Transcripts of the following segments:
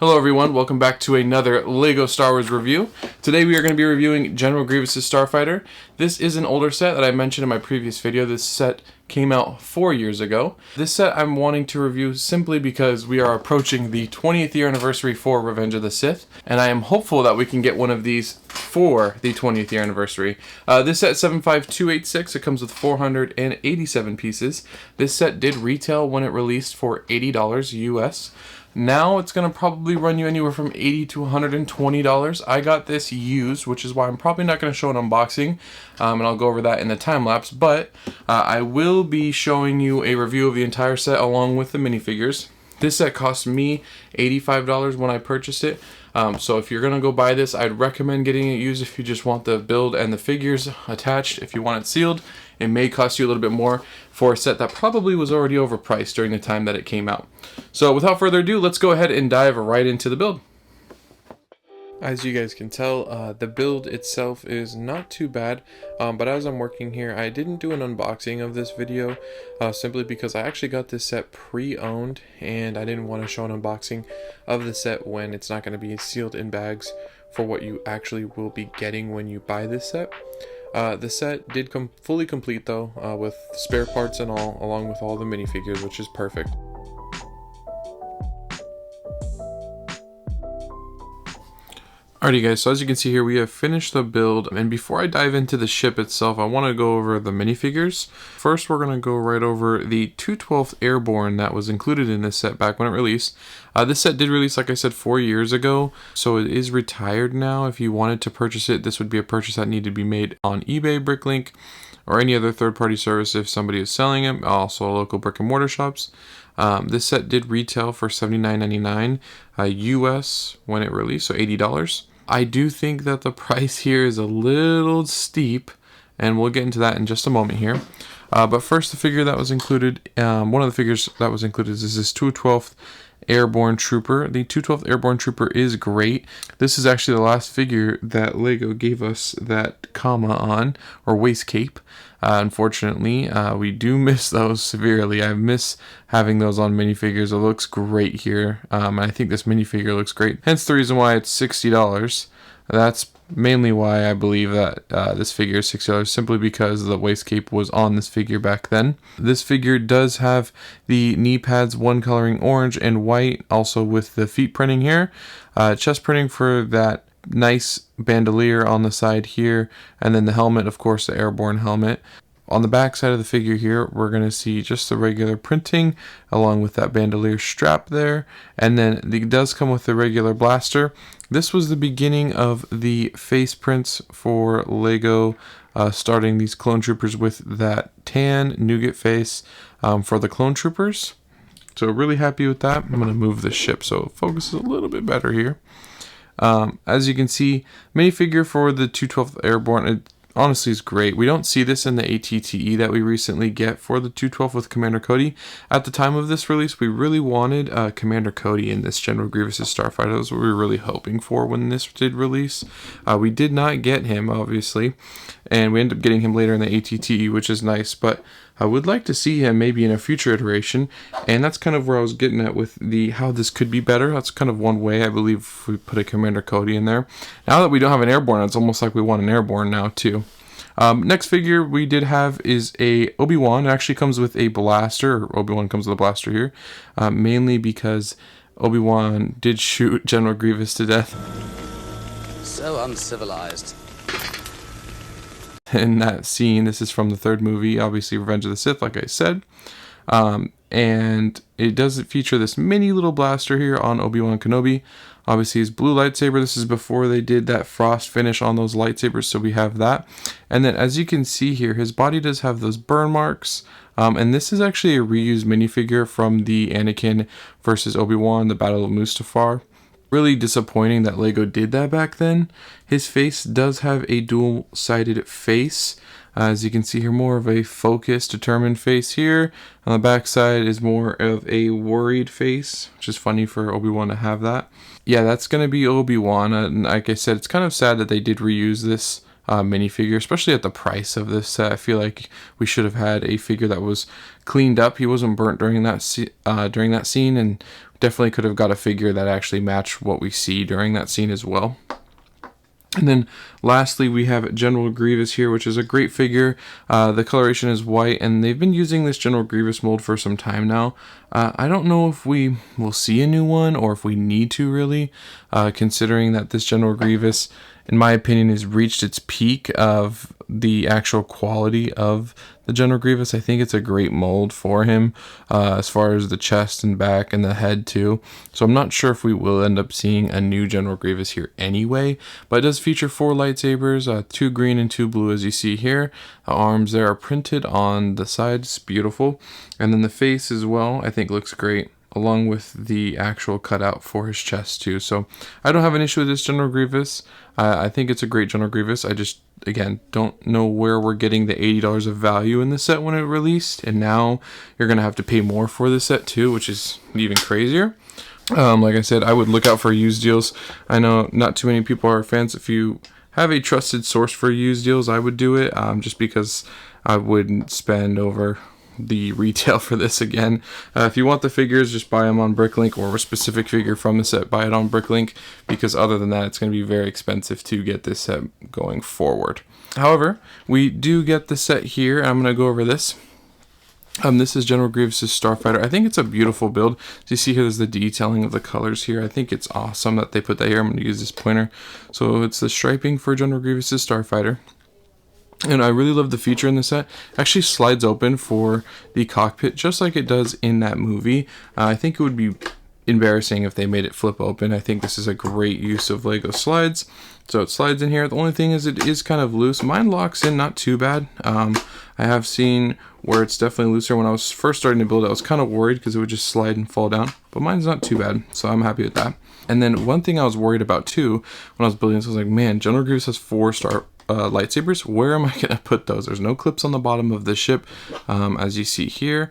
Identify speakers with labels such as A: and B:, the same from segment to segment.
A: Hello everyone, welcome back to another LEGO Star Wars review. Today we are going to be reviewing General Grievous' Starfighter. This is an older set that I mentioned in my previous video. This set came out 4 years ago. This set I'm wanting to review simply because we are approaching the 20th year anniversary for Revenge of the Sith, and I am hopeful that we can get one of these for the 20th year anniversary. This set 75286, it comes with 487 pieces. This set did retail when it released for $80 US. Now it's going to probably run you anywhere from $80 to $120. I got this used, which is why I'm probably not going to show an unboxing, and I'll go over that in the time lapse, but I will be showing you a review of the entire set along with the minifigures. This set cost me $85 when I purchased it, so if you're going to go buy this, I'd recommend getting it used if you just want the build and the figures attached. If you want it sealed, it may cost you a little bit more for a set that probably was already overpriced during the time that it came out. So without further ado, let's go ahead and dive right into the build. As you guys can tell, the build itself is not too bad, but as I'm working here, I didn't do an unboxing of this video simply because I actually got this set pre-owned and I didn't want to show an unboxing of the set when it's not going to be sealed in bags for what you actually will be getting when you buy this set. The set did come fully complete though, with spare parts and all, along with all the minifigures, which is perfect. Alrighty guys, so as you can see here, we have finished the build, and before I dive into the ship itself, I want to go over the minifigures. First, we're going to go right over the 212th Airborne that was included in this set back when it released. This set did release, like I said, 4 years ago, so it is retired now. If you wanted to purchase it, this would be a purchase that needed to be made on eBay, Bricklink, or any other third-party service if somebody is selling it, also local brick and mortar shops. This set did retail for $79.99 US when it released, so $80. I do think that the price here is a little steep, and we'll get into that in just a moment here. But first, the figure that was included, one of the figures that was included is this 212th Airborne Trooper. The 212th Airborne Trooper is great. This is actually the last figure that LEGO gave us that comma on, or waist cape. Unfortunately, we do miss those severely. I miss having those on minifigures. It looks great here, and I think this minifigure looks great. Hence the reason why it's $60. That's mainly why I believe that this figure is $60, simply because the waist cape was on this figure back then. This figure does have the knee pads, one coloring orange and white, also with the feet printing here. Chest printing for that nice bandolier on the side here, and then the helmet, of course, the airborne helmet. On the back side of the figure here, we're going to see just the regular printing along with that bandolier strap there, and then it does come with the regular blaster. This was the beginning of the face prints for LEGO, starting these clone troopers with that tan nougat face for the clone troopers. So really happy with that. I'm going to move the ship so it focuses a little bit better here. As you can see, minifigure for the 212th Airborne, it honestly is great. We don't see this in the ATTE that we recently get for the 212 with Commander Cody. At the time of this release, we really wanted Commander Cody in this General Grievous' Starfighter. That's what we were really hoping for when this did release. We did not get him, obviously, and we ended up getting him later in the ATTE, which is nice, but I would like to see him maybe in a future iteration, and that's kind of where I was getting at with the how this could be better. That's kind of one way, I believe, if we put a Commander Cody in there. Now that we don't have an Airborne, it's almost like we want an Airborne now too. Next figure we did have is a Obi-Wan. It actually comes with a blaster, or Obi-Wan comes with a blaster here, mainly because Obi-Wan did shoot General Grievous to death.
B: So uncivilized.
A: In that scene, this is from the third movie, obviously Revenge of the Sith, like I said. And it does feature this mini little blaster here on Obi-Wan Kenobi. Obviously his blue lightsaber, this is before they did that frost finish on those lightsabers, so we have that. And then as you can see here, his body does have those burn marks. And this is actually a reused minifigure from the Anakin versus Obi-Wan, the Battle of Mustafar. Really disappointing that LEGO did that back then. His face does have a dual-sided face. As you can see here, more of a focused, determined face here. On the back side is more of a worried face, which is funny for Obi-Wan to have that. Yeah, that's going to be Obi-Wan. And like I said, it's kind of sad that they did reuse this minifigure, especially at the price of this set. I feel like we should have had a figure that was cleaned up. He wasn't burnt during that scene, and definitely could have got a figure that actually matched what we see during that scene as well. And then lastly, we have General Grievous here, which is a great figure. The coloration is white, and they've been using this General Grievous mold for some time now. I don't know if we will see a new one or if we need to really, considering that this General Grievous, in my opinion, has reached its peak of the actual quality of the General Grievous. I think it's a great mold for him, as far as the chest and back and the head too. So I'm not sure if we will end up seeing a new General Grievous here anyway, but it does feature 4 lightsabers, 2 green and 2 blue as you see here. The arms there are printed on the sides, beautiful. And then the face as well, I think looks great, along with the actual cutout for his chest too. So I don't have an issue with this General Grievous. I think it's a great General Grievous. I just, again, don't know where we're getting the $80 of value in the set when it released, and now you're going to have to pay more for the set too, which is even crazier. Like I said, I would look out for used deals. I know not too many people are fans. If you have a trusted source for used deals, I would do it, just because I wouldn't spend over the retail for this again. If you want the figures, just buy them on Bricklink, or a specific figure from the set, buy it on Bricklink, because other than that, it's going to be very expensive to get this set going forward. However, we do get the set here. I'm going to go over this. This is General Grievous' Starfighter. I think it's a beautiful build. So you see here, there's the detailing of the colors here. I think it's awesome that they put that here. I'm going to use this pointer. So it's the striping for General Grievous' Starfighter. And I really love the feature in the set. It actually slides open for the cockpit, just like it does in that movie. I think it would be embarrassing if they made it flip open. I think this is a great use of Lego slides. So it slides in here. The only thing is it is kind of loose. Mine locks in not too bad. I have seen where it's definitely looser. When I was first starting to build it, I was kind of worried because it would just slide and fall down. But mine's not too bad, so I'm happy with that. And then one thing I was worried about too when I was building this, I was like, man, General Grievous has 4 lightsabers. Where am I going to put those? There's no clips on the bottom of the ship, as you see here.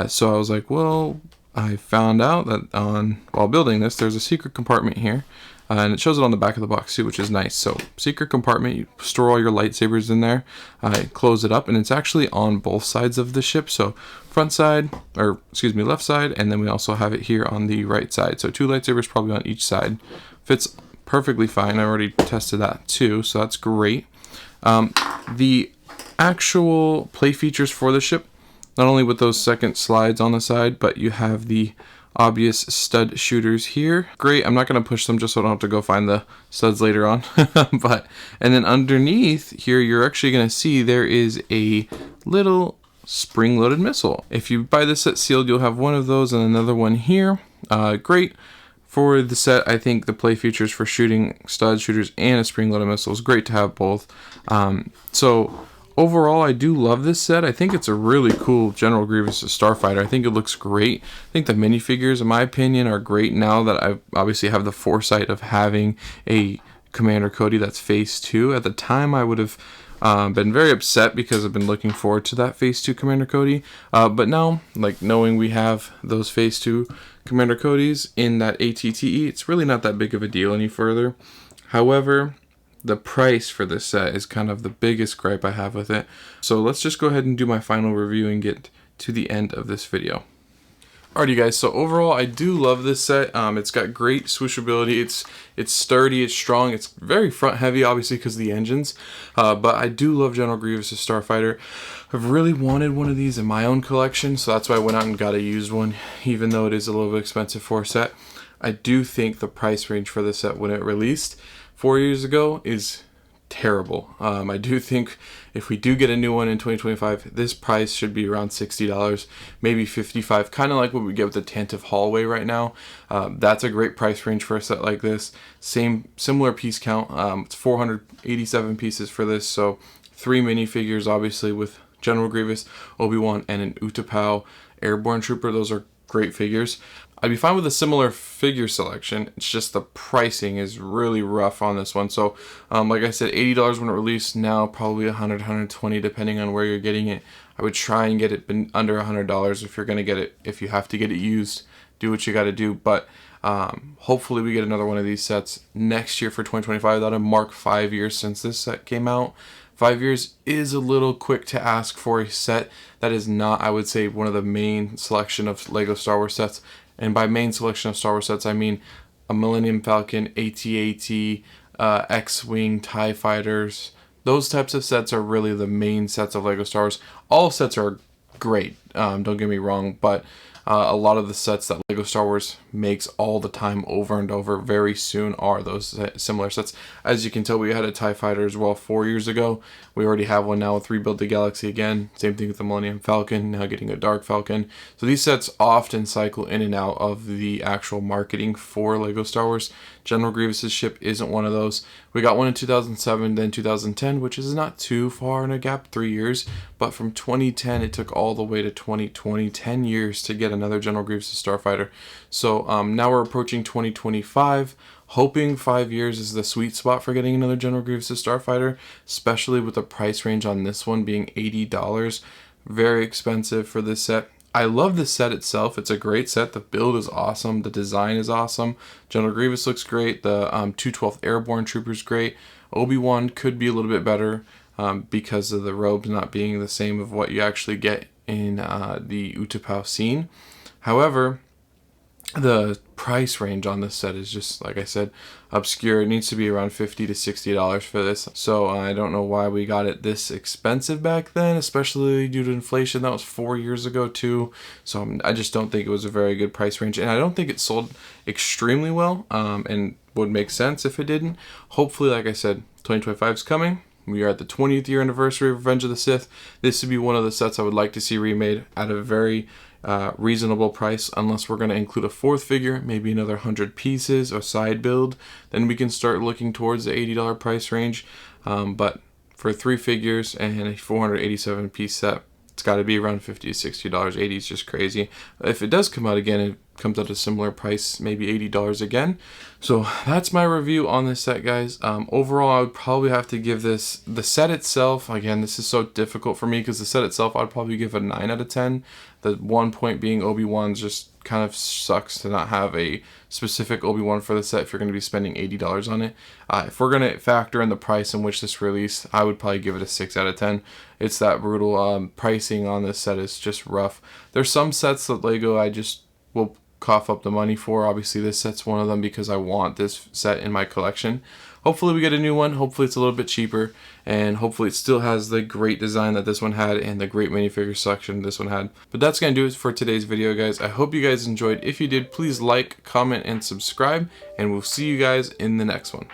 A: So I was like, well, I found out that while building this, there's a secret compartment here. And it shows it on the back of the box too, which is nice. So secret compartment, you store all your lightsabers in there, close it up, and it's actually on both sides of the ship. So front side, or excuse me, left side, and then we also have it here on the right side. So 2 lightsabers probably on each side. Fits perfectly fine. I already tested that too, so that's great. The actual play features for the ship, not only with those second slides on the side, but you have the obvious stud shooters here. Great. I'm not going to push them just so I don't have to go find the studs later on. And then underneath here, you're actually going to see there is a little spring-loaded missile. If you buy this set sealed, you'll have one of those and another one here. Great. For the set, I think the play features for shooting stud shooters and a spring-loaded missile is great to have both. So overall, I do love this set. I think it's a really cool General Grievous Starfighter. I think it looks great. I think the minifigures, in my opinion, are great now that I obviously have the foresight of having a Commander Cody that's Phase 2. At the time, I would have been very upset because I've been looking forward to that Phase 2 Commander Cody. But now, like knowing we have those Phase 2 Commander Codys in that ATTE, it's really not that big of a deal any further. However, the price for this set is kind of the biggest gripe I have with it. So let's just go ahead and do my final review and get to the end of this video. Alrighty guys, so overall I do love this set. It's got great swooshability, it's sturdy, it's strong, it's very front heavy obviously because of the engines, but I do love General Grievous' Starfighter. I've really wanted one of these in my own collection, so that's why I went out and got a used one, even though it is a little bit expensive for a set. I do think the price range for this set when it released 4 years ago is terrible. I do think if we do get a new one in 2025, this price should be around $60, maybe $55, kind of like what we get with the Tantive Hallway right now. That's a great price range for a set like this. Similar piece count. It's 487 pieces for this, so 3 minifigures obviously with General Grievous, Obi-Wan, and an Utapau Airborne Trooper. Those are great figures. I'd be fine with a similar figure selection. It's just the pricing is really rough on this one. So like I said, $80 when it released, now probably $100, $120 depending on where you're getting it. I would try and get it under $100 if you're going to get it. If you have to get it used, do what you got to do. But Hopefully we get another one of these sets next year for 2025. That'll mark 5 years since this set came out. 5 years is a little quick to ask for a set that is not, I would say, one of the main selection of Lego Star Wars sets. And by main selection of Star Wars sets, I mean a Millennium Falcon, AT-AT, X-Wing, TIE Fighters. Those types of sets are really the main sets of Lego Star Wars. All sets are great, don't get me wrong, but a lot of the sets that Lego Star Wars makes all the time over and over very soon are those similar sets. As you can tell, we had a TIE Fighter as well 4 years ago. We already have one now with Rebuild the Galaxy again. Same thing with the Millennium Falcon, now getting a Dark Falcon. So these sets often cycle in and out of the actual marketing for Lego Star Wars. General Grievous' ship isn't one of those. We got one in 2007, then 2010, which is not too far in a gap, 3 years. But from 2010, it took all the way to 2020, 10 years to get another General Grievous Starfighter. So now we're approaching 2025, hoping 5 years is the sweet spot for getting another General Grievous Starfighter, especially with the price range on this one being $80. Very expensive for this set. I love the set itself. It's a great set. The build is awesome. The design is awesome. General Grievous looks great. The 212th Airborne Trooper is great. Obi-Wan could be a little bit better because of the robes not being the same of what you actually get in the Utapau scene. However, the price range on this set is just, like I said, obscure. It needs to be around $50 to $60 for this. So I don't know why we got it this expensive back then, especially due to inflation. That was 4 years ago too. So I just don't think it was a very good price range. And I don't think it sold extremely well and would make sense if it didn't. Hopefully, like I said, 2025 is coming. We are at the 20th year anniversary of Revenge of the Sith. This would be one of the sets I would like to see remade at a very reasonable price, unless we're going to include a fourth figure, maybe another 100 pieces or side build. Then we can start looking towards the $80 price range. But for 3 figures and a 487 piece set, it's got to be around $50 to $60. 80 is just crazy. If it does come out again, it comes at a similar price, maybe $80 again. So that's my review on this set, guys. Overall, I would probably have to give this, the set itself, again, this is so difficult for me because the set itself, I'd probably give a 9 out of 10. The one point being Obi-Wan's just kind of sucks to not have a specific Obi-Wan for the set if you're going to be spending $80 on it. If we're going to factor in the price in which this released, I would probably give it a 6 out of 10. It's that brutal. Pricing on this set is just rough. There's some sets that Lego I just will cough up the money for. Obviously this set's one of them because I want this set in my collection. Hopefully we get a new one. Hopefully it's a little bit cheaper, and hopefully it still has the great design that this one had and the great minifigure selection this one had. But that's going to do it for today's video, guys. I hope you guys enjoyed. If you did, please like, comment, and subscribe, and we'll see you guys in the next one.